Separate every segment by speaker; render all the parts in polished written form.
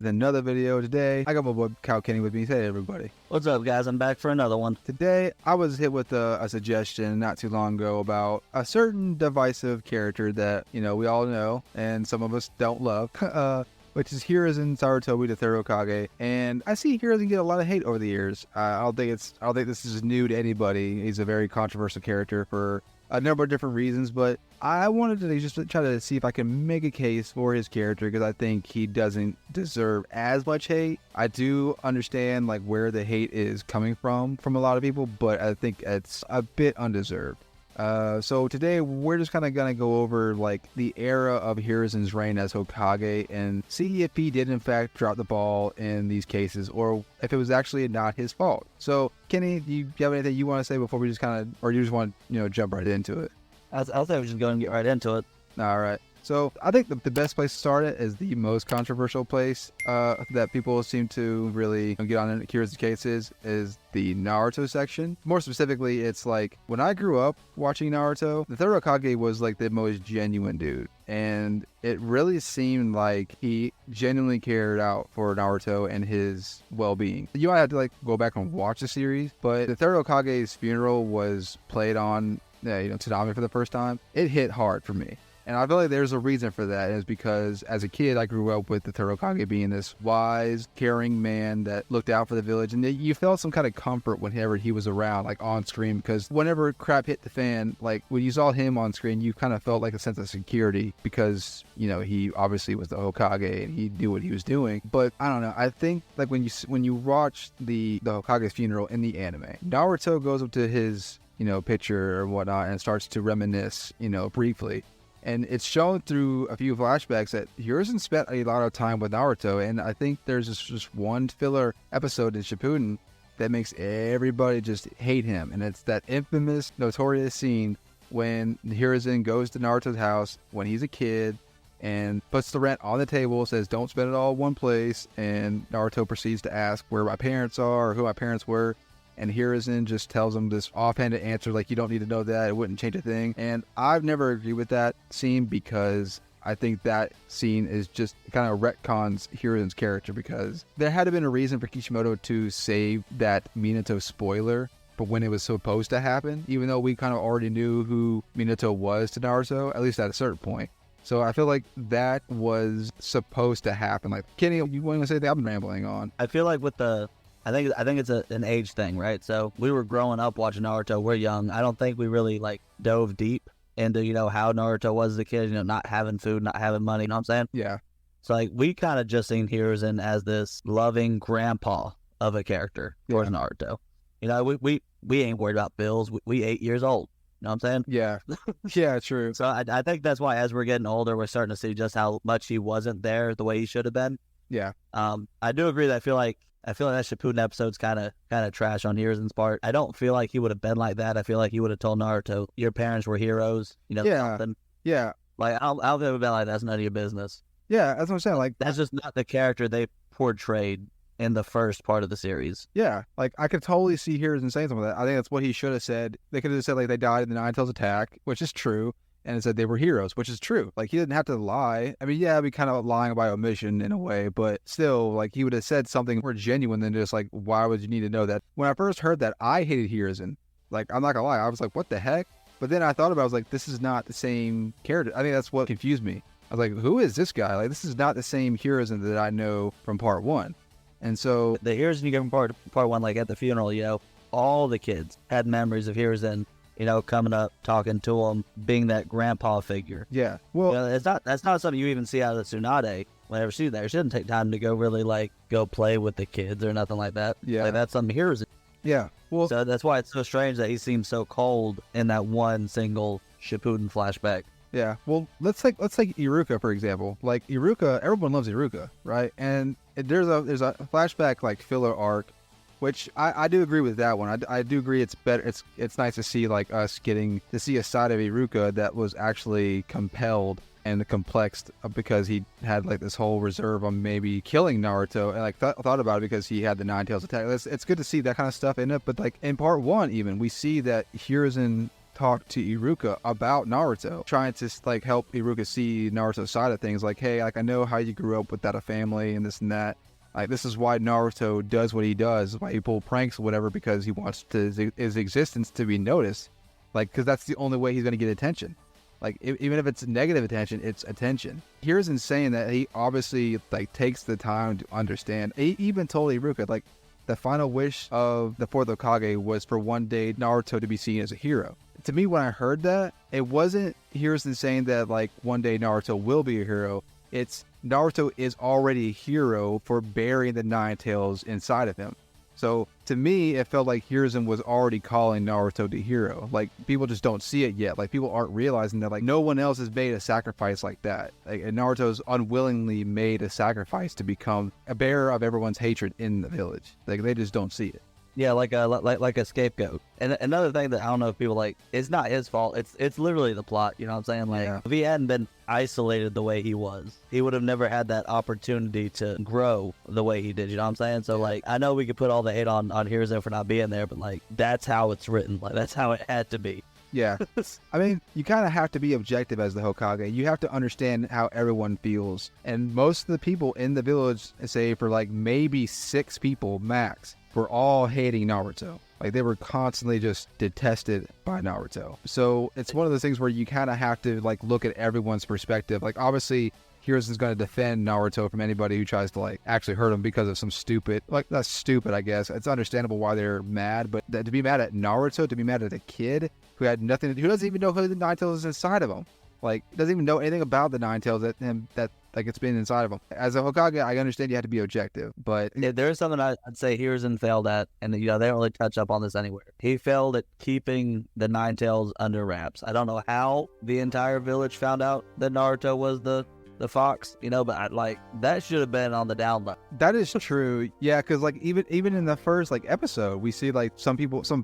Speaker 1: with another video. Today, I got my boy Kyle Kenny with me. Say, everybody.
Speaker 2: What's up, guys? I'm back for another one.
Speaker 1: Today, I was hit with a suggestion not too long ago about a certain divisive character that, we all know, and some of us don't love, which is Hiruzen Sarutobi, the third Hokage. And I see Hiruzen get a lot of hate over the years. I don't think this is new to anybody. He's a very controversial character for a number of different reasons, but I wanted to just try to see if I can make a case for his character because I think he doesn't deserve as much hate. I do understand where the hate is coming from a lot of people, but I think it's a bit undeserved. So today we're just kind of going to go over the era of Hiruzen's reign as Hokage and see if he did in fact drop the ball in these cases or if it was actually not his fault. So Kenny, do you have anything you want to say before we just or you just want to, jump right into it?
Speaker 2: I'll say we just go and get right into it.
Speaker 1: All right. So I think the best place to start it is the most controversial place that people seem to really get on in Hiruzen's cases is the Naruto section. More specifically, it's when I grew up watching Naruto, the third Hokage was the most genuine dude. And it really seemed like he genuinely cared out for Naruto and his well-being. You might have to go back and watch the series, but the third Hokage's funeral was played on Tsunami for the first time. It hit hard for me. And I feel like there's a reason for that. Is because as a kid, I grew up with the third Hokage being this wise, caring man that looked out for the village. And you felt some kind of comfort whenever he was around, on screen. Because whenever crap hit the fan, when you saw him on screen, you kind of felt a sense of security. Because, he obviously was the Hokage and he knew what he was doing. But I don't know. I think when you watch the Hokage's funeral in the anime, Naruto goes up to his, picture or whatnot and starts to reminisce, briefly. And it's shown through a few flashbacks that Hiruzen spent a lot of time with Naruto. And I think there's just one filler episode in Shippuden that makes everybody just hate him. And it's that infamous, notorious scene when Hiruzen goes to Naruto's house when he's a kid and puts the rent on the table, says, "Don't spend it all in one place." And Naruto proceeds to ask where my parents are or who my parents were. And Hiruzen just tells him this offhanded answer you don't need to know that, it wouldn't change a thing. And I've never agreed with that scene because I think that scene is just kind of retcons Hiruzen's character because there had to been a reason for Kishimoto to save that Minato spoiler for when it was supposed to happen, even though we kind of already knew who Minato was to Naruto, at least at a certain point. So I feel that was supposed to happen. Kenny, you want to say that? I've been rambling on.
Speaker 2: I feel with I think it's an age thing, right? So we were growing up watching Naruto. We're young. I don't think we really dove deep into how Naruto was as a kid. Not having food, not having money. You know what I'm saying?
Speaker 1: Yeah.
Speaker 2: So we kind of just seen Hiruzen as this loving grandpa of a character towards Naruto. We ain't worried about bills. We 8 years old. You know what I'm saying?
Speaker 1: Yeah. Yeah, true.
Speaker 2: So I think that's why as we're getting older, we're starting to see just how much he wasn't there the way he should have been.
Speaker 1: Yeah.
Speaker 2: I do agree that I feel like that Shippuden episode's kind of trash on Hiruzen's part. I don't feel like he would have been like that. I feel like he would have told Naruto, "Your parents were heroes." Something.
Speaker 1: Yeah.
Speaker 2: I'll have been like, "That's none of your business."
Speaker 1: Yeah, that's what I'm saying.
Speaker 2: That's just not the character they portrayed in the first part of the series.
Speaker 1: Yeah, I could totally see Hiruzen saying something like that. I think that's what he should have said. They could have said they died in the Nine Tails attack, which is true. And it said they were heroes, which is true. He didn't have to lie. I mean, yeah, it'd be kind of lying by omission in a way, but still, he would have said something more genuine than just why would you need to know that? When I first heard that, I hated Hiruzen. I'm not gonna lie, I was what the heck? But then I thought about it, I was this is not the same character. I think that's what confused me. I was who is this guy? This is not the same Hiruzen that I know from part one. And so
Speaker 2: the Hiruzen you get from part one, at the funeral, all the kids had memories of Hiruzen. Coming up, talking to him, being that grandpa figure.
Speaker 1: Yeah. Well,
Speaker 2: that's not something you even see out of the Tsunade whenever she's there. She doesn't take time to go really go play with the kids or nothing like that.
Speaker 1: Yeah.
Speaker 2: That's something Hiruzen.
Speaker 1: Yeah. Well,
Speaker 2: so that's why it's so strange that he seems so cold in that one single Shippuden flashback.
Speaker 1: Yeah. Well, let's take Iruka for example. Iruka, everyone loves Iruka, right? And there's a flashback filler arc. Which I do agree with that one. I do agree it's better. It's nice to see us getting to see a side of Iruka that was actually compelled and complexed because he had this whole reserve on maybe killing Naruto and thought about it because he had the Nine Tails attack. It's good to see that kind of stuff in it. But in part one even we see that Hiruzen talk to Iruka about Naruto, trying to like help Iruka see Naruto's side of things. Like, hey, like I know how you grew up without a family and this and that. Like, this is why Naruto does what he does, why he pull pranks or whatever, because he wants his existence to be noticed. Like, because that's the only way he's going to get attention. Like, even if it's negative attention, it's attention. Hiruzen saying that he obviously, like, takes the time to understand. He even told Iruka, like, the final wish of the fourth Hokage was for one day Naruto to be seen as a hero. To me, when I heard that, it wasn't Hiruzen saying that, like, one day Naruto will be a hero. It's Naruto is already a hero for burying the Nine Tails inside of him. So to me, it felt like Hiruzen was already calling Naruto the hero. Like, people just don't see it yet. Like, people aren't realizing that, like, no one else has made a sacrifice like that. Like, and Naruto's unwillingly made a sacrifice to become a bearer of everyone's hatred in the village. Like, they just don't see it.
Speaker 2: Yeah, like a scapegoat. And another thing that I don't know if people like, it's not his fault. It's literally the plot. You know what I'm saying? Like, if he hadn't been isolated the way he was, he would have never had that opportunity to grow the way he did. You know what I'm saying? So like, I know we could put all the hate on Hiruzen for not being there, but like, that's how it's written. Like, that's how it had to be.
Speaker 1: Yeah. I mean, you kind of have to be objective as the Hokage. You have to understand how everyone feels. And most of the people in the village, say for like maybe 6 people max, were all hating Naruto. Like, they were constantly just detested by Naruto. So it's one of those things where you kind of have to like look at everyone's perspective. Like, obviously Hiruzen's going to defend Naruto from anybody who tries to like actually hurt him because of some stupid, like, that's stupid, I guess. It's understandable why they're mad, but to be mad at Naruto, to be mad at a kid who had nothing to do, who doesn't even know who the Nine Tails is inside of him. Like, doesn't even know anything about the Nine Tails that like it's been inside of him. As a Hokage, I understand you have to be objective, but
Speaker 2: yeah, there is something I'd say Hiruzen failed at, and they don't really touch up on this anywhere. He failed at keeping the Nine Tails under wraps. I don't know how the entire village found out that Naruto was the fox, but like, that should have been on the down low.
Speaker 1: That is true. Yeah, because like even in the first like episode, we see like some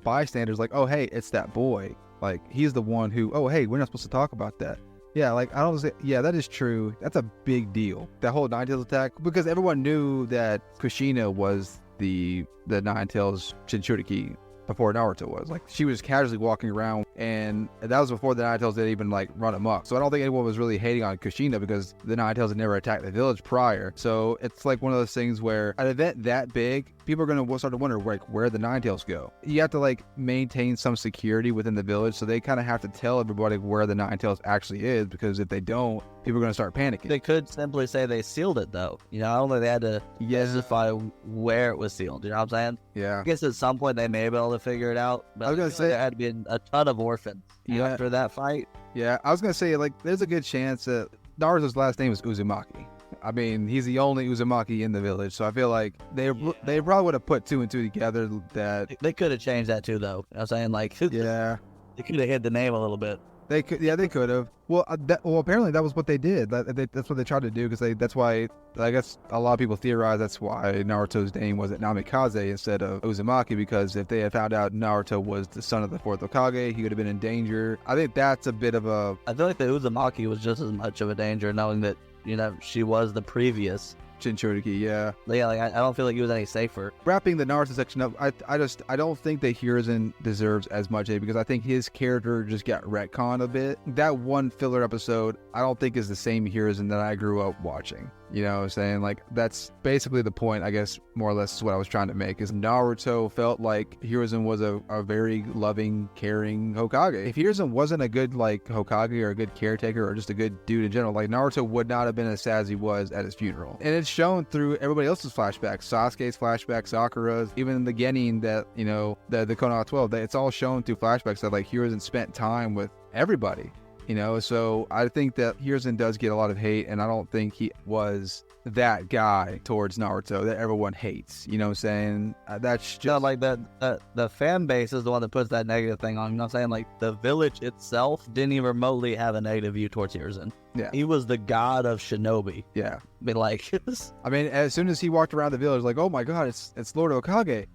Speaker 1: bystanders like, oh hey, it's that boy. Like, he's the one who, oh hey, we're not supposed to talk about that. Yeah, like, I don't say, yeah, that is true. That's a big deal. That whole Nine Tails attack, because everyone knew that Kushina was the Nine Tails Jinchuriki before Naruto was. Like, she was casually walking around, and that was before the Nine Tails didn't even like run amok. So I don't think anyone was really hating on Kushina because the Nine Tails had never attacked the village prior. So it's like one of those things where an event that big, people are going to start to wonder like where the Nine Tails go. You have to like maintain some security within the village, so they kind of have to tell everybody where the Nine Tails actually is, because if they don't, people are going to start panicking.
Speaker 2: They could simply say they sealed it though. I don't think they had to specify where it was sealed. You know what I'm saying?
Speaker 1: Yeah.
Speaker 2: I guess at some point they may be able to figure it out. But
Speaker 1: I was going to say
Speaker 2: there had to be a ton of orphans after that fight.
Speaker 1: Yeah, I was going to say, like, there's a good chance that Naruto's last name is Uzumaki. I mean, he's the only Uzumaki in the village, so I feel like they probably would have put 2 and 2 together. That
Speaker 2: they could have changed that too, though. You know what I'm saying? Like,
Speaker 1: yeah,
Speaker 2: they could have hid the name a little bit.
Speaker 1: They could, yeah, they could have. Well, apparently that was what they did. That's what they tried to do, because that's why, I guess a lot of people theorize that's why Naruto's name was Namikaze instead of Uzumaki, because if they had found out Naruto was the son of the fourth Hokage, he would have been in danger. I think that's a bit of a...
Speaker 2: I feel like the Uzumaki was just as much of a danger, knowing that, she was the previous
Speaker 1: Jinchuriki, yeah.
Speaker 2: Yeah, like, I don't feel like he was any safer.
Speaker 1: Wrapping the Naruto section up, I don't think that Hiruzen deserves as much hate, because I think his character just got retconned a bit. That one filler episode, I don't think is the same Hiruzen that I grew up watching. You know what I'm saying? Like, that's basically the point, I guess, more or less is what I was trying to make, is Naruto felt like Hiruzen was a very loving, caring Hokage. If Hiruzen wasn't a good, like, Hokage or a good caretaker or just a good dude in general, like, Naruto would not have been as sad as he was at his funeral. And it's shown through everybody else's flashbacks, Sasuke's flashbacks, Sakura's, even in the beginning that, the Konoha 12, it's all shown through flashbacks that, like, Hiruzen spent time with everybody. So I think that Hiruzen does get a lot of hate, and I don't think he was that guy towards Naruto that everyone hates. You know what I'm saying? That's just...
Speaker 2: like the fan base is the one that puts that negative thing on. You know what I'm saying? Like, the village itself didn't even remotely have a negative view towards Hiruzen.
Speaker 1: Yeah.
Speaker 2: He was the god of shinobi.
Speaker 1: Yeah.
Speaker 2: Like...
Speaker 1: I mean, as soon as he walked around the village, like, oh my god, it's Lord Hokage.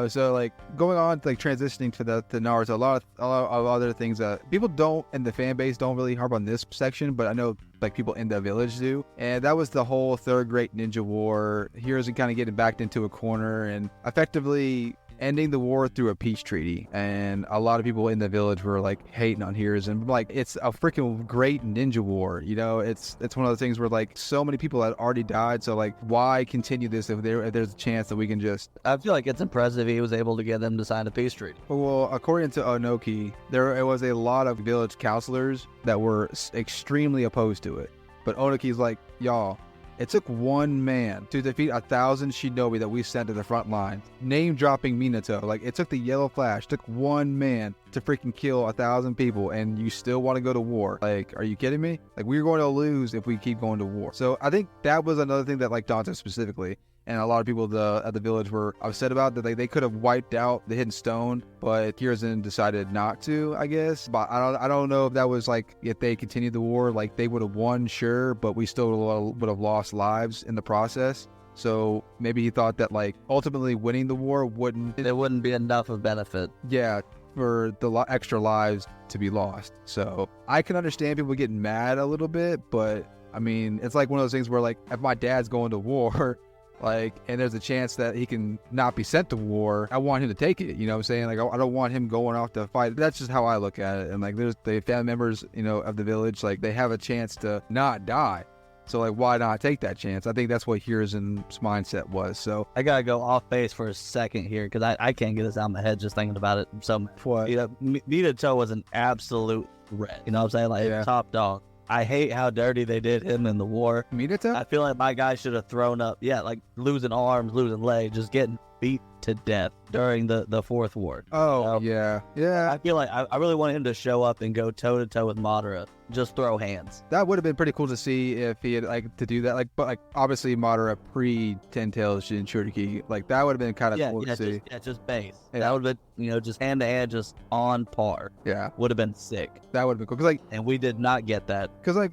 Speaker 1: So like going on, like transitioning to Naruto, a lot of other things that people don't, and the fan base don't really harp on this section, but I know like people in the village do. And that was the whole third great ninja war. Hiruzen kind of getting backed into a corner, and effectively ending the war through a peace treaty. And a lot of people in the village were like hating on Hiruzen. Like, it's a freaking great ninja war. You know, it's one of those things where like so many people had already died. So like, why continue this if there's a chance that we can just...
Speaker 2: I feel like it's impressive he was able to get them to sign a peace treaty.
Speaker 1: Well, according to Onoki, there was a lot of village counselors that were extremely opposed to it. But Onoki's like, y'all, it took one man to defeat 1,000 shinobi that we sent to the front lines. Name dropping Minato. Like, it took the Yellow Flash, took one man to freaking kill 1,000 people, and you still want to go to war. Like, are you kidding me? Like, we're going to lose if we keep going to war. So I think that was another thing that, like, Danto specifically, and a lot of people at the village were upset about, that they could have wiped out the hidden stone, but Hiruzen decided not to, I guess. But I don't know if that was like, if they continued the war, like they would have won, sure, but we still would have lost lives in the process. So maybe he thought that like ultimately winning the war wouldn't
Speaker 2: be enough of benefit.
Speaker 1: Yeah, for the extra lives to be lost. So I can understand people getting mad a little bit, but I mean, it's like one of those things where like, if my dad's going to war, like, and there's a chance that he can not be sent to war, I want him to take it, you know what I'm saying? Like, I don't want him going off to fight. That's just how I look at it. And like, there's the family members, you know, of the village, like they have a chance to not die. So like, why not take that chance? I think that's what Hiruzen's mindset was. So
Speaker 2: I gotta go off base for a second here, because I can't get this out of my head just thinking about it. So, you know, Minato was an absolute threat. You know what I'm saying? Like,
Speaker 1: yeah.
Speaker 2: Top dog. I hate how dirty they did him in the war.
Speaker 1: Minato?
Speaker 2: I feel like my guy should have thrown up. Yeah, like losing arms, losing legs, just getting beat to death during the fourth war.
Speaker 1: Oh, yeah. Yeah.
Speaker 2: I feel like I really wanted him to show up and go toe-to-toe with Madara. Just throw hands.
Speaker 1: That would have been pretty cool to see if he had like to do that. Like, but like obviously Madara pre Ten Tails Jinchuriki, like that would have been kind of cool to see.
Speaker 2: Just base.
Speaker 1: Yeah.
Speaker 2: That would have been, you know, just hand to hand, just on par.
Speaker 1: Yeah,
Speaker 2: would have been sick.
Speaker 1: That would have been cool. Cause like,
Speaker 2: and we did not get that.
Speaker 1: Cause like,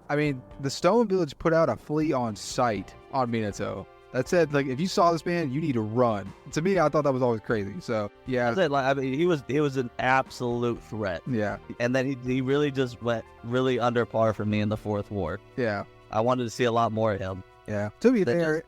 Speaker 1: I mean, the Stone Village put out a fleet on sight on Minato. That said, like, if you saw this man, you need to run. To me, I thought that was always crazy. So, yeah.
Speaker 2: Like, I mean, he was an absolute threat.
Speaker 1: Yeah.
Speaker 2: And then he really just went really under par for me in the fourth war.
Speaker 1: Yeah.
Speaker 2: I wanted to see a lot more of him.
Speaker 1: Yeah. To be fair,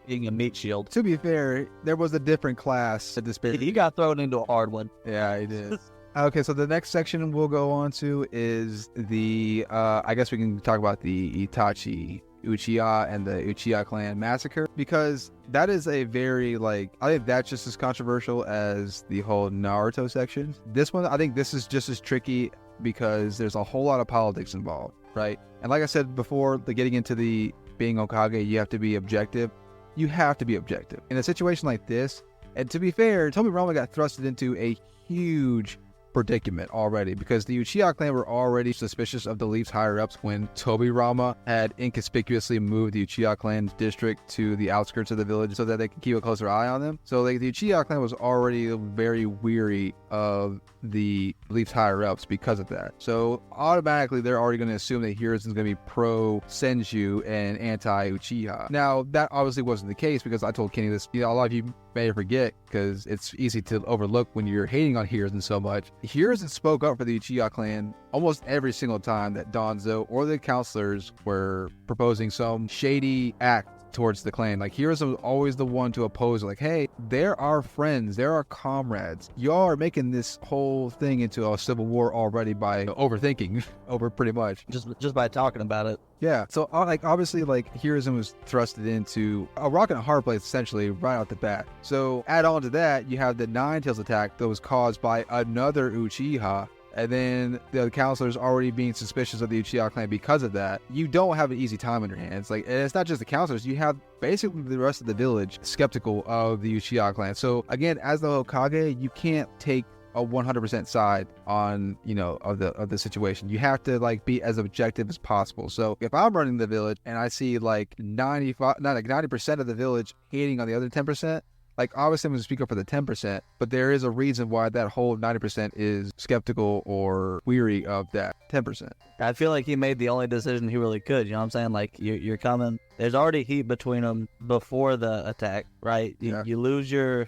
Speaker 2: being a meat shield.
Speaker 1: To be fair, there was a different class at this period.
Speaker 2: He got thrown into a hard one.
Speaker 1: Yeah, he did. Okay, so the next section we'll go on to is the, I guess we can talk about the Itachi Uchiha and the Uchiha Clan massacre, because that is a very, like, I think that's just as controversial as the whole Naruto section. This one, I think this is just as tricky because there's a whole lot of politics involved, right? And like I said before, getting into the being Hokage, you have to be objective. You have to be objective. In a situation like this, and to be fair, Tobirama got thrusted into a huge predicament already, because the Uchiha clan were already suspicious of the Leaf's higher-ups when Tobirama had inconspicuously moved the Uchiha clan district to the outskirts of the village so that they could keep a closer eye on them. So like, the Uchiha clan was already very weary of the Leaf's higher-ups because of that. So automatically they're already going to assume that Hiruzen's going to be pro-Senju and anti-Uchiha. Now that obviously wasn't the case, because I told Kenny this, you know, a lot of you may forget because it's easy to overlook when you're hating on Hiruzen so much. Hiruzen spoke up for the Uchiha clan almost every single time that Danzo or the counselors were proposing some shady act towards the clan. Like, Hiruzen was always the one to oppose, like, hey, they're our friends, they're our comrades. Y'all are making this whole thing into a civil war already by overthinking over pretty much.
Speaker 2: Just by talking about it.
Speaker 1: Yeah, so like obviously like Hiruzen was thrusted into a rock and a hard place essentially right out the bat. So add on to that, you have the Nine Tails attack that was caused by another Uchiha, and then the counselors already being suspicious of the Uchiha clan because of that. You don't have an easy time on your hands. Like, and it's not just the counselors, you have basically the rest of the village skeptical of the Uchiha clan. So again, as the Hokage, you can't take a 100% side on, you know, of the situation. You have to like be as objective as possible. So if I'm running the village and I see like 90% of the village hating on the other 10%, like, obviously I'm going to speak up for the 10%, but there is a reason why that whole 90% is skeptical or weary of that 10%.
Speaker 2: I feel like he made the only decision he really could. You know what I'm saying? Like, you're coming. There's already heat between them before the attack, right? You lose your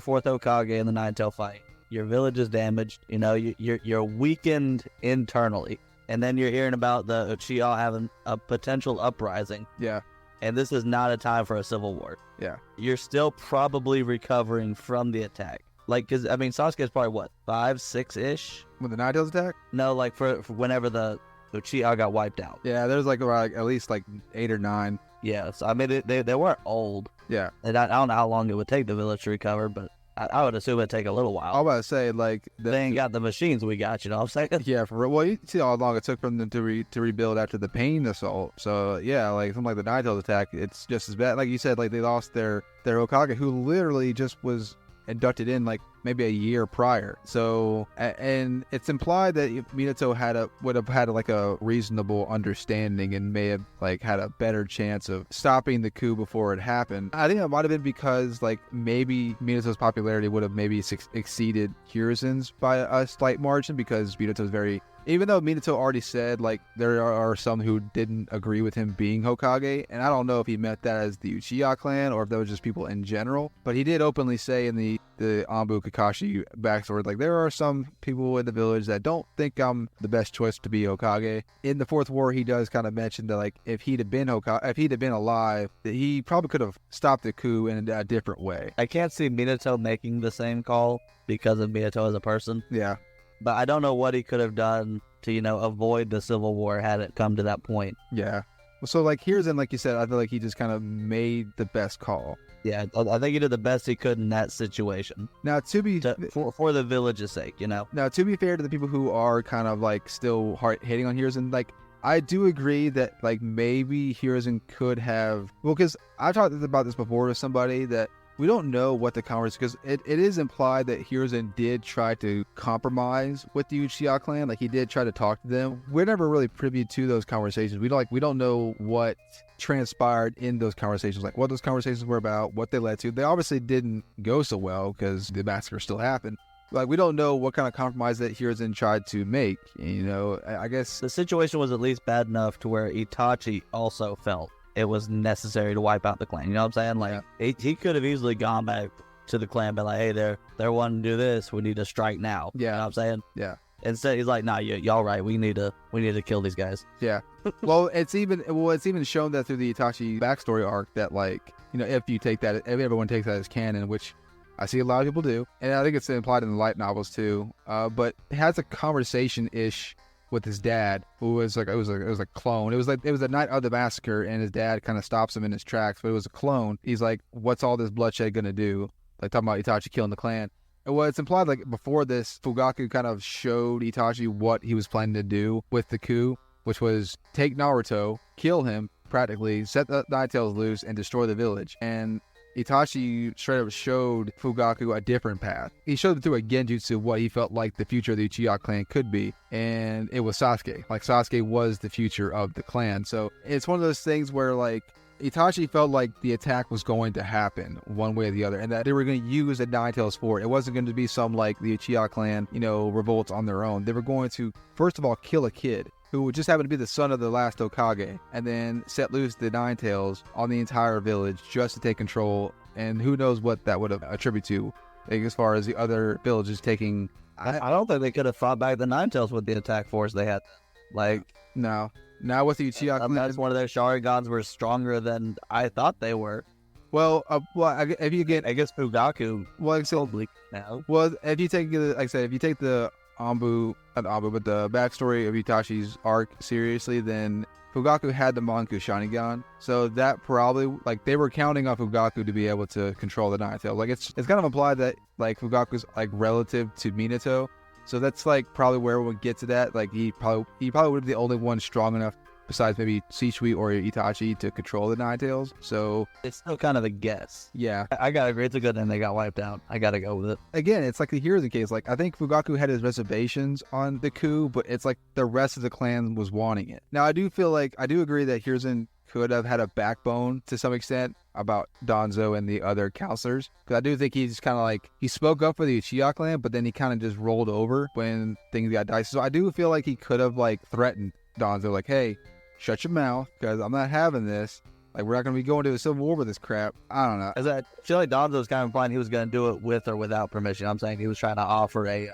Speaker 2: fourth Hokage in the Nine Tail fight. Your village is damaged. You know, you're weakened internally, and then you're hearing about the Uchiha having a potential uprising.
Speaker 1: Yeah.
Speaker 2: and this is not a time for a civil war.
Speaker 1: Yeah.
Speaker 2: You're still probably recovering from the attack. Like, because, I mean, Sasuke's probably, what, 5, 6-ish?
Speaker 1: When the Nine Tails attack?
Speaker 2: No, like, for whenever the Uchiha got wiped out.
Speaker 1: Yeah, there's like around at least like 8 or 9.
Speaker 2: Yeah, so, I mean, they weren't old.
Speaker 1: Yeah.
Speaker 2: And I don't know how long it would take the village to recover, but I would assume it'd take a little while.
Speaker 1: I was about to say, like...
Speaker 2: They ain't got the machines we got, you know what I'm saying?
Speaker 1: Yeah, for real. Well, you see how long it took for them to rebuild after the Pain Assault. So, yeah, like, something like the Nine Tails attack, it's just as bad. Like you said, like, they lost their Hokage, who literally just was inducted in, like, maybe a year prior. So, and it's implied that if Minato would have had like a reasonable understanding and may have like had a better chance of stopping the coup before it happened. I think it might have been because like maybe Minato's popularity would have maybe exceeded Hiruzen's by a slight margin, because Minato's very... Even though Minato already said, like, there are some who didn't agree with him being Hokage, and I don't know if he meant that as the Uchiha Clan or if that was just people in general, but he did openly say in the Anbu Kakashi backstory, like, there are some people in the village that don't think I'm the best choice to be Hokage. In the Fourth War, he does kind of mention that, like, if he'd have been alive, that he probably could have stopped the coup in a different way.
Speaker 2: I can't see Minato making the same call because of Minato as a person.
Speaker 1: Yeah.
Speaker 2: But I don't know what he could have done to, avoid the Civil War had it come to that point.
Speaker 1: Yeah. So, like, Hiruzen, like you said, I feel like he just kind of made the best call.
Speaker 2: Yeah, I think he did the best he could in that situation.
Speaker 1: Now,
Speaker 2: for the village's sake,
Speaker 1: Now, to be fair to the people who are kind of, like, still hating on Hiruzen, like, I do agree that, like, maybe Hiruzen could have... Well, because I've talked about this before with somebody that we don't know what the conversation, because it is implied that Hiruzen did try to compromise with the Uchiha Clan. Like, he did try to talk to them. We're never really privy to those conversations. We don't know what transpired in those conversations, like what those conversations were about, what they led to. They obviously didn't go so well because the massacre still happened. Like, we don't know what kind of compromise that Hiruzen tried to make. I guess
Speaker 2: the situation was at least bad enough to where Itachi also felt it was necessary to wipe out the clan. You know what I'm saying? Like, he could have easily gone back to the clan and been like, hey, they're wanting to do this. We need to strike now.
Speaker 1: Yeah.
Speaker 2: You know what I'm saying?
Speaker 1: Yeah.
Speaker 2: Instead, he's like, nah, y'all right. We need to kill these guys.
Speaker 1: Yeah. Well, it's even shown that through the Itachi backstory arc that, like, if everyone takes that as canon, which I see a lot of people do, and I think it's implied in the light novels too, but it has a conversation-ish with his dad, who was like, it was a clone. It was the night of the massacre, and his dad kind of stops him in his tracks, but it was a clone. He's like, what's all this bloodshed gonna do? Like, talking about Itachi killing the clan. And well, it's implied, like, before this, Fugaku kind of showed Itachi what he was planning to do with the coup, which was take Naruto, kill him, practically, set the Nine Tails loose, and destroy the village. And Itachi straight up showed Fugaku a different path. He showed him through a genjutsu what he felt like the future of the Uchiha clan could be, and it was Sasuke. Like, Sasuke was the future of the clan. So it's one of those things where, like, Itachi felt like the attack was going to happen one way or the other, and that they were going to use the Nine Tails for it. It wasn't going to be some, like, the Uchiha clan, revolts on their own. They were going to, first of all, kill a kid who just happened to be the son of the last Hokage, and then set loose the Nine Tails on the entire village just to take control. And who knows what that would have attributed to, like, as far as the other villages taking...
Speaker 2: I don't think they could have fought back the Nine Tails with the attack force they had. Like,
Speaker 1: no. Now with the Uchiha Clan...
Speaker 2: That's one of their Sharingans were stronger than I thought they were.
Speaker 1: Well, if you get...
Speaker 2: I guess Fugaku...
Speaker 1: Well,
Speaker 2: now.
Speaker 1: Well, if you take, like I said, if you take the but the backstory of Itachi's arc seriously, then Fugaku had the Manku Sharingan, so that probably, like, they were counting on Fugaku to be able to control the Nine Tails. Like, it's kind of implied that, like, Fugaku's, like, relative to Minato, so that's, like, probably where we get to that. Like, he probably would be the only one strong enough, besides maybe Shishui or Itachi, to control the Nine Tails. So
Speaker 2: it's still kind of a guess.
Speaker 1: Yeah,
Speaker 2: I gotta agree. It's a good thing they got wiped out. I gotta go with it.
Speaker 1: Again, it's like the Hiruzen case. Like, I think Fugaku had his reservations on the coup, but it's like the rest of the clan was wanting it. Now, I do agree that Hiruzen could have had a backbone to some extent about Danzo and the other counselors, because I do think he's kind of like, he spoke up for the Uchiha clan, but then he kind of just rolled over when things got dicey. So I do feel like he could have, like, threatened Danzo, like, hey, shut your mouth, because I'm not having this. Like, we're not going to be going to a civil war with this crap. I don't know.
Speaker 2: I feel like Danzo was kind of implying he was going to do it with or without permission. I'm saying he was trying to offer a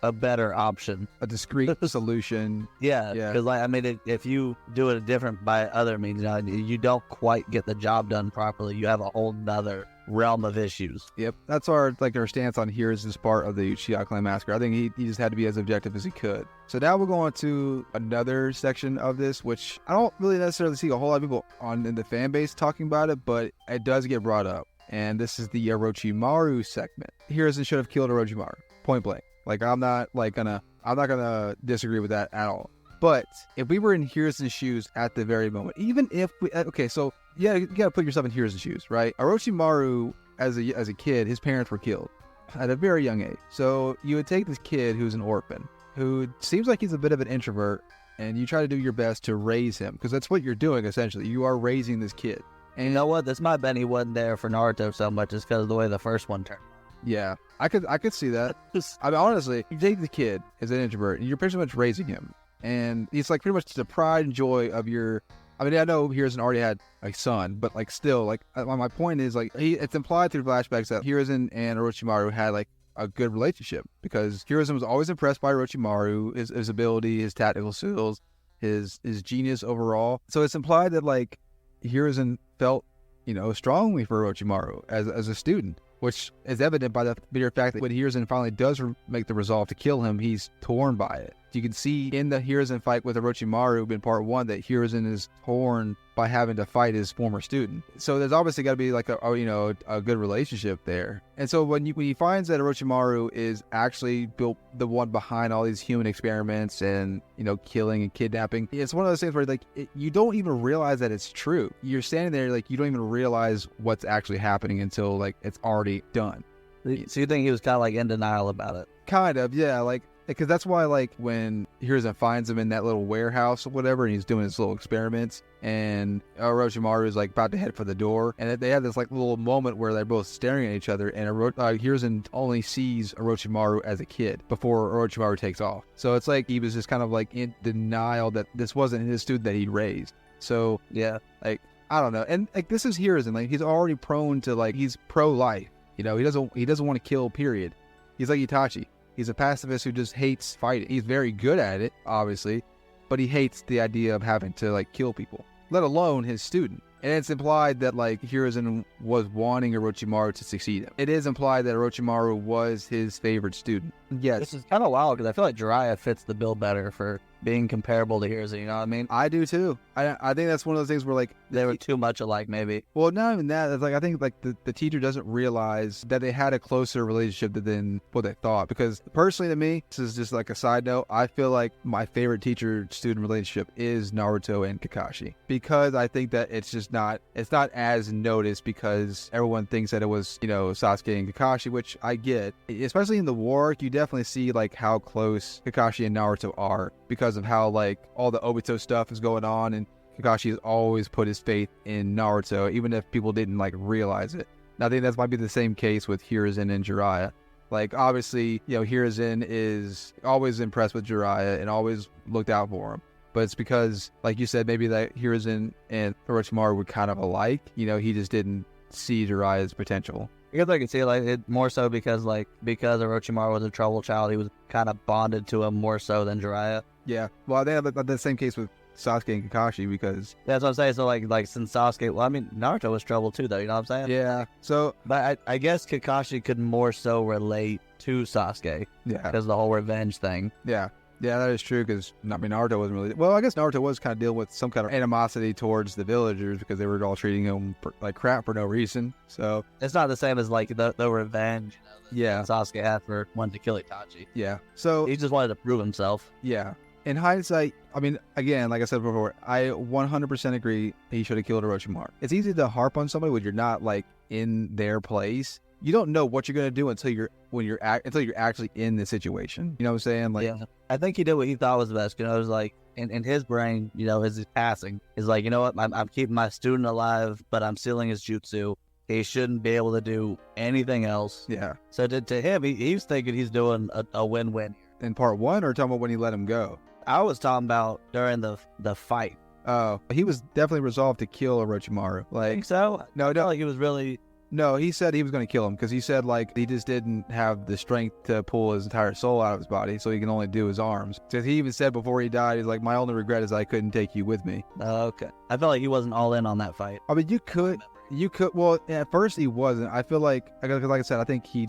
Speaker 2: a better option.
Speaker 1: A discrete solution.
Speaker 2: Yeah,
Speaker 1: Yeah.
Speaker 2: because like I mean, if you do it different by other means, you know, you don't quite get the job done properly. You have a whole nother realm of issues.
Speaker 1: Yep, that's our stance on here is this part of the Uchiha Clan massacre. I think he just had to be as objective as he could. So now we're going to another section of this, which I don't really necessarily see a whole lot of people in the fan base talking about it, but it does get brought up. And this is the Orochimaru segment. Hiruzen should have killed Orochimaru, point blank. Like I'm not gonna disagree with that at all. But if we were in Hiruzen's shoes at the very moment, even if we, okay, so yeah, you gotta put yourself in Hiruzen's shoes, right? Orochimaru, as a kid, his parents were killed at a very young age. So you would take this kid who's an orphan, who seems like he's a bit of an introvert, and you try to do your best to raise him, because that's what you're doing essentially. You are raising this kid.
Speaker 2: And you know what? This might have been he wasn't there for Naruto so much just because of the way the first one turned.
Speaker 1: Yeah, I could see that. I mean, honestly, you take the kid as an introvert, and you're pretty much raising him, and he's like pretty much the pride and joy of your. I mean, I know Hiruzen already had a son, but like still, like my point is like it's implied through flashbacks that Hiruzen and Orochimaru had like a good relationship, because Hiruzen was always impressed by Orochimaru, his ability, his tactical skills, his genius overall. So it's implied that like Hiruzen felt, you know, strongly for Orochimaru as a student, which is evident by the mere fact that when Hiruzen finally does make the resolve to kill him, he's torn by it. You can see in the Hiruzen fight with Orochimaru in part 1 that Hiruzen is torn by having to fight his former student. So there's obviously got to be like a good relationship there. And so when he finds that Orochimaru is actually built the one behind all these human experiments and, you know, killing and kidnapping, it's one of those things where like you don't even realize that it's true. You're standing there like you don't even realize what's actually happening until like it's already done.
Speaker 2: So you think he was kind of like in denial about it?
Speaker 1: Kind of, yeah. Like, because that's why, like, when Hiruzen finds him in that little warehouse or whatever, and he's doing his little experiments, and Orochimaru is like about to head for the door, and they have this like little moment where they're both staring at each other, and Hiruzen only sees Orochimaru as a kid before Orochimaru takes off. So it's like he was just kind of like in denial that this wasn't his student that he raised. So
Speaker 2: yeah,
Speaker 1: like I don't know, and like this is Hiruzen, like he's already prone to like he's pro-life. You know, he doesn't want to kill. Period. He's like Itachi. He's a pacifist who just hates fighting. He's very good at it, obviously, but he hates the idea of having to like kill people, let alone his student. And it's implied that like Hiruzen was wanting Orochimaru to succeed. It is implied that Orochimaru was his favorite student. Yes.
Speaker 2: This is kind of wild because I feel like Jiraiya fits the bill better for being comparable to Hiruzen, you know what I mean?
Speaker 1: I do too. I think that's one of those things where like
Speaker 2: they were too much alike, maybe.
Speaker 1: Well, not even that. It's like I think like the teacher doesn't realize that they had a closer relationship than what they thought. Because personally to me, this is just like a side note, I feel like my favorite teacher-student relationship is Naruto and Kakashi. Because I think that it's not as noticed because everyone thinks that it was, you know, Sasuke and Kakashi, which I get. Especially in the war, you definitely see like how close Kakashi and Naruto are because of how like all the Obito stuff is going on, and Kakashi has always put his faith in Naruto, even if people didn't like realize it. And I think that might be the same case with Hiruzen and Jiraiya. Like obviously, you know, Hiruzen is always impressed with Jiraiya and always looked out for him. But it's because, like you said, maybe that Hiruzen and Orochimaru were kind of alike. You know, he just didn't see Jiraiya's potential.
Speaker 2: I guess I can see like it more so because Orochimaru was a troubled child, he was kind of bonded to him more so than Jiraiya.
Speaker 1: Yeah. Well, they have the same case with Sasuke and Kakashi because
Speaker 2: that's what I'm saying. So like since Sasuke, well, I mean Naruto was troubled too, though. You know what I'm saying?
Speaker 1: Yeah. So,
Speaker 2: but I guess Kakashi could more so relate to Sasuke.
Speaker 1: Yeah.
Speaker 2: Because of the whole revenge thing.
Speaker 1: Yeah. Yeah, that is true because, I mean, Naruto wasn't really... Well, I guess Naruto was kind of dealing with some kind of animosity towards the villagers because they were all treating him like crap for no reason, so...
Speaker 2: It's not the same as, like, the revenge, you know, that Sasuke had for wanting to kill Itachi.
Speaker 1: Yeah, so...
Speaker 2: He just wanted to prove himself.
Speaker 1: Yeah. In hindsight, I mean, again, like I said before, I 100% agree he should have killed Orochimaru. It's easy to harp on somebody when you're not, like, in their place. You don't know what you're going to do until you're actually in the situation. You know what I'm saying? Like,
Speaker 2: yeah. I think he did what he thought was best. You know, it was like in his brain, you know, as he's passing, is like, you know what, I'm keeping my student alive, but I'm sealing his jutsu. He shouldn't be able to do anything else.
Speaker 1: Yeah.
Speaker 2: So to him, he's thinking he's doing a win-win.
Speaker 1: In part 1, or talking about when he let him go?
Speaker 2: I was talking about during the fight.
Speaker 1: Oh, he was definitely resolved to kill Orochimaru. Like,
Speaker 2: think so?
Speaker 1: No.
Speaker 2: Like he was really
Speaker 1: No, he said he was going to kill him because he said like he just didn't have the strength to pull his entire soul out of his body, so he can only do his arms. Because he even said before he died, he's like, my only regret is I couldn't take you with me.
Speaker 2: Okay. I felt like he wasn't all in on that fight.
Speaker 1: I mean, you could, well, at first he wasn't. I feel like I said, I think he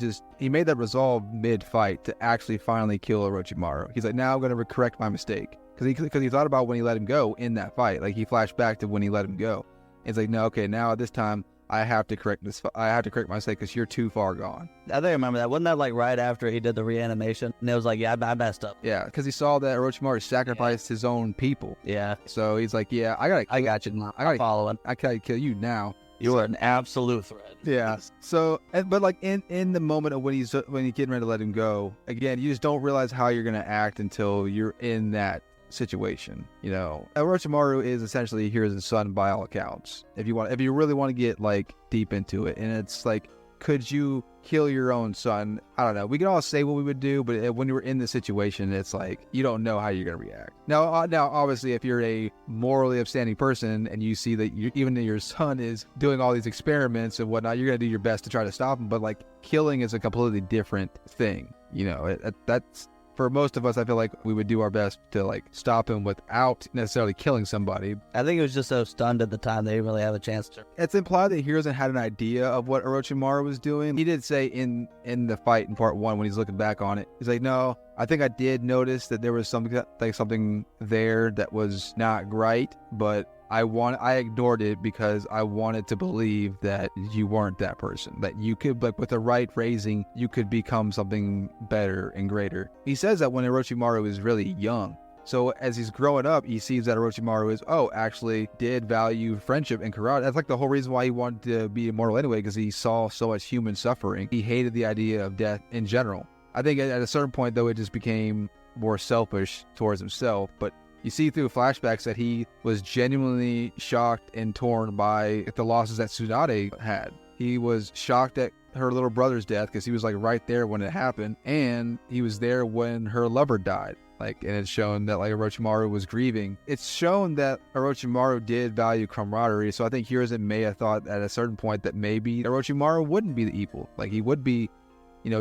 Speaker 1: made that resolve mid-fight to actually finally kill Orochimaru. He's like, now I'm going to correct my mistake. Because he thought about when he let him go in that fight. Like, he flashed back to when he let him go. It's like, no, okay, now at this time, I have to correct my mistake because you're too far gone.
Speaker 2: I think I remember that. Wasn't that like right after he did the reanimation? And it was like, yeah, I messed up.
Speaker 1: Yeah, because he saw that Orochimaru sacrificed his own people.
Speaker 2: Yeah.
Speaker 1: So he's like, yeah, I got you now. I'm following. I gotta kill you now.
Speaker 2: You are an absolute threat.
Speaker 1: Yeah. So, but like in the moment of when he's getting ready to let him go, again, you just don't realize how you're gonna act until you're in that situation. You know, Orochimaru is essentially Hiruzen's son by all accounts. If you really want to get like deep into it, and it's like, could you kill your own son? I don't know. We can all say what we would do, but when you're in the situation, it's like you don't know how you're gonna react. Now, obviously, if you're a morally upstanding person and you see that even your son is doing all these experiments and whatnot, you're gonna do your best to try to stop him. But like, killing is a completely different thing. You know, that's. For most of us, I feel like we would do our best to like stop him without necessarily killing somebody.
Speaker 2: I think he was just so stunned at the time they didn't really have a chance to.
Speaker 1: It's implied that Hiruzen had an idea of what Orochimaru was doing. He did say in the fight in part 1 when he's looking back on it, he's like, no, I think I did notice that there was something there that was not right, but I ignored it because I wanted to believe that you weren't that person, that you could, like, with the right raising, you could become something better and greater. He says that when Orochimaru is really young. So as he's growing up, he sees that Orochimaru actually did value friendship and karate. That's like the whole reason why he wanted to be immortal anyway, because he saw so much human suffering. He hated the idea of death in general. I think at a certain point, though, it just became more selfish towards himself, but you see through flashbacks that he was genuinely shocked and torn by the losses that Tsunade had. He was shocked at her little brother's death because he was like right there when it happened, and he was there when her lover died. Like, and it's shown that like Orochimaru was grieving. It's shown that Orochimaru did value camaraderie, so I think Hiruzen may have thought at a certain point that maybe Orochimaru wouldn't be the evil. Like, he would be,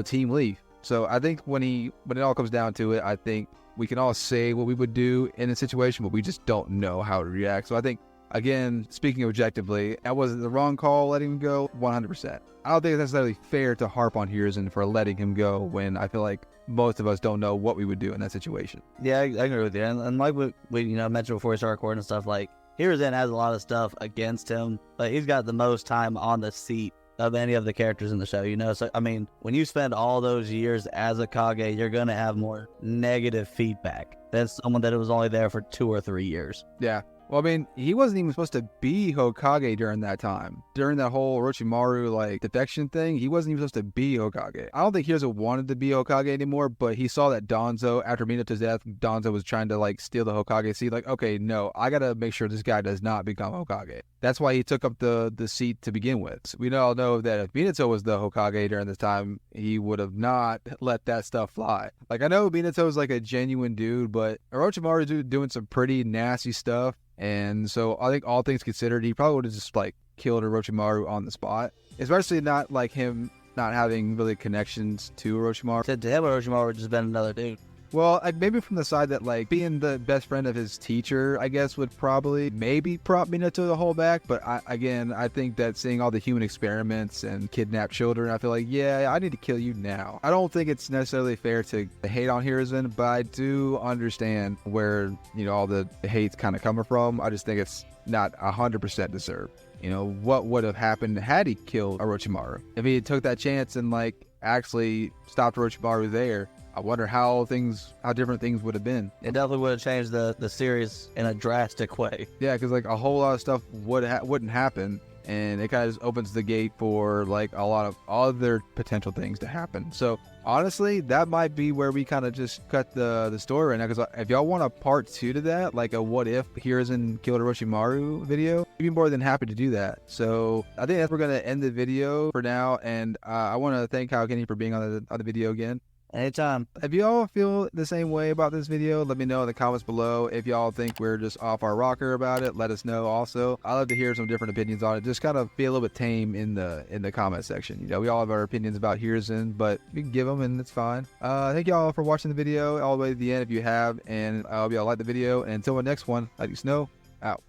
Speaker 1: Team Leaf. So I think when it all comes down to it, I think we can all say what we would do in a situation, but we just don't know how to react. So I think, again, speaking objectively, that was the wrong call letting him go, 100%. I don't think it's necessarily fair to harp on Hiruzen for letting him go when I feel like most of us don't know what we would do in that situation.
Speaker 2: Yeah, I agree with you. And like we mentioned before we started recording and stuff, like, Hiruzen has a lot of stuff against him, but he's got the most time on the seat of any of the characters in the show, So, I mean, when you spend all those years as a Kage, you're going to have more negative feedback than someone that was only there for 2 or 3 years.
Speaker 1: Yeah. Well, I mean, he wasn't even supposed to be Hokage during that time. During that whole Orochimaru, like, defection thing, he wasn't even supposed to be Hokage. I don't think Hiruzen wanted to be Hokage anymore, but he saw that Danzo, after Minato's death, Danzo was trying to, like, steal the Hokage seat. Like, okay, no, I gotta make sure this guy does not become Hokage. That's why he took up the seat to begin with. We all know that if Minato was the Hokage during this time, he would have not let that stuff fly. Like, I know Minato was, like, a genuine dude, but Orochimaru doing some pretty nasty stuff. And so I think all things considered, he probably would have just like killed Orochimaru on the spot, especially not like him not having really connections to Orochimaru.
Speaker 2: To him, Orochimaru would just been another dude.
Speaker 1: Well, maybe from the side that like being the best friend of his teacher, I guess, would probably maybe prompt Minato to hold back. But I think that seeing all the human experiments and kidnapped children, I feel like, yeah, I need to kill you now. I don't think it's necessarily fair to hate on Hiruzen, but I do understand where, all the hate's kind of coming from. I just think it's not 100% deserved. What would have happened had he killed Orochimaru? If he took that chance and like actually stopped Orochimaru there, I wonder how different things would have been.
Speaker 2: It definitely would have changed the series in a drastic way.
Speaker 1: Yeah, because like a whole lot of stuff wouldn't happen, and it kind of just opens the gate for like a lot of other potential things to happen. So honestly, that might be where we kind of just cut the story right now. Because if y'all want a part 2 to that, like a what if Hiruzen killed Orochimaru video, we'd be more than happy to do that. So I think that's where we're gonna end the video for now, and I want to thank Kenny for being on the video again.
Speaker 2: Anytime.
Speaker 1: If y'all feel the same way about this video, let me know in the comments below. If y'all think we're just off our rocker about it, let us know also. I love to hear some different opinions on it. Just kind of be a little bit tame in the comment section. You know, we all have our opinions about Hiruzen, but you can give them and it's fine. Thank y'all for watching the video all the way to the end if you have, and I hope y'all like the video. And until the next one, let you know, out.